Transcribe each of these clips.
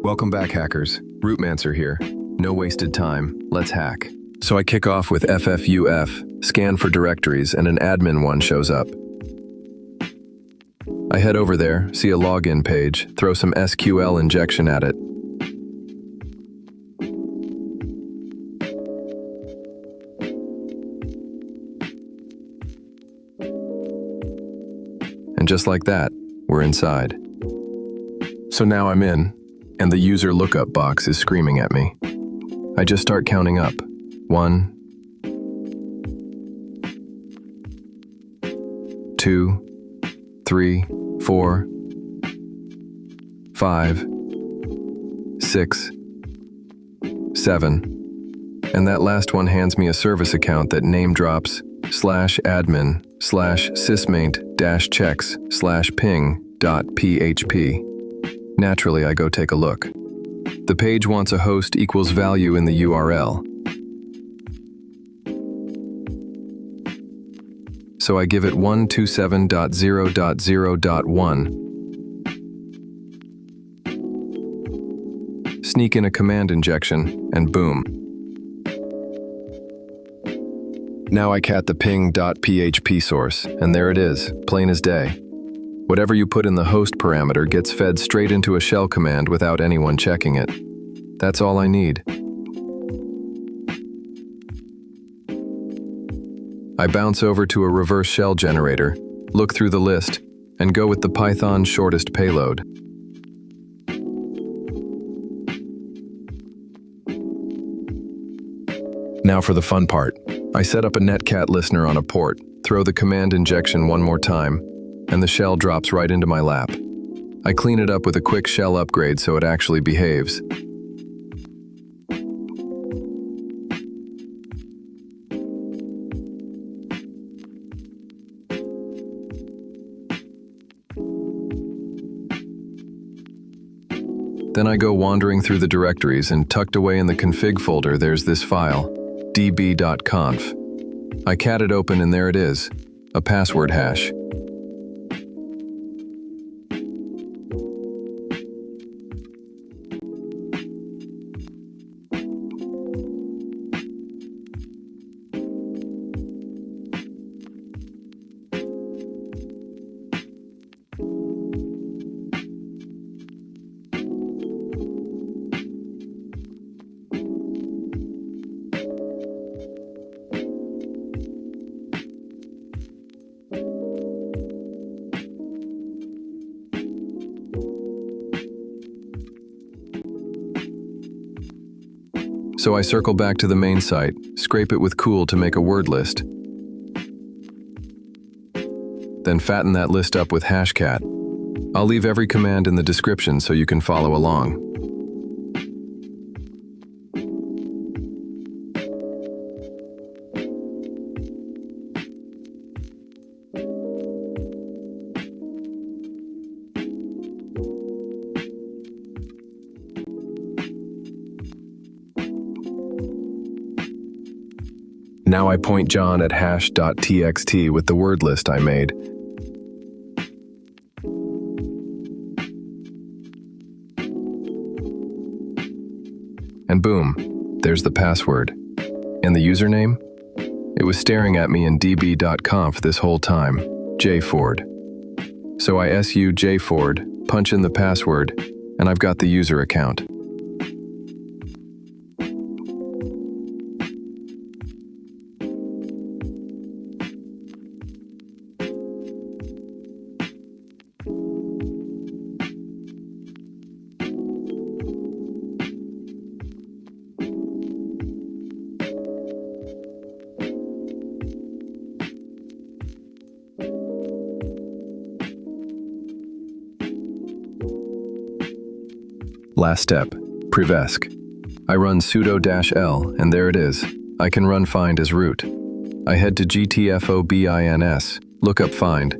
Welcome back, hackers. Rootmancer here. No wasted time, let's hack. So I kick off with FFUF, scan for directories, and an admin one shows up. I head over there, see a login page, throw some SQL injection at it. And just like that, we're inside. So now I'm in, and the user lookup box is screaming at me. I just start counting up. 1, 2, 3, 4, 5, 6, 7, and that last one hands me a service account that name drops /admin/sysmaint-checks/ping.php. Naturally, I go take a look. The page wants a host equals value in the URL. So I give it 127.0.0.1. Sneak in a command injection, and boom. Now I cat the ping.php source, and there it is, plain as day. Whatever you put in the host parameter gets fed straight into a shell command without anyone checking it. That's all I need. I bounce over to a reverse shell generator, look through the list, and go with the Python shortest payload. Now for the fun part. I set up a netcat listener on a port, throw the command injection one more time, and the shell drops right into my lap. I clean it up with a quick shell upgrade so it actually behaves. Then I go wandering through the directories, and tucked away in the config folder there's this file, db.conf. I cat it open and there it is, a password hash. So I circle back to the main site, scrape it with cool to make a word list. Then fatten that list up with hashcat. I'll leave every command in the description so you can follow along. Now I point John at hash.txt with the word list I made. And boom, there's the password. And the username? It was staring at me in db.conf this whole time, jford. So I su jford, punch in the password, and I've got the user account. Last step, Privesc. I run sudo-l, and there it is. I can run find as root. I head to GTFOBins, lookup find.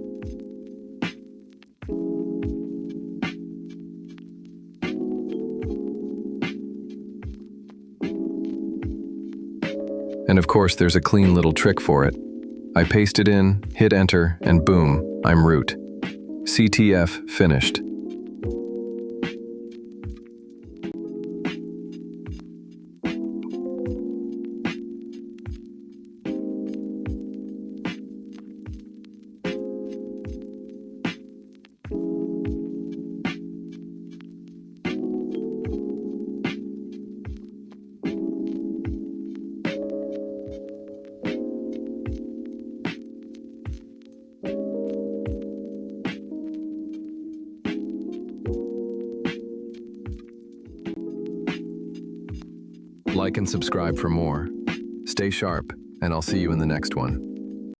And of course, there's a clean little trick for it. I paste it in, hit enter, and boom, I'm root. CTF finished. Like and subscribe for more. Stay sharp, and I'll see you in the next one.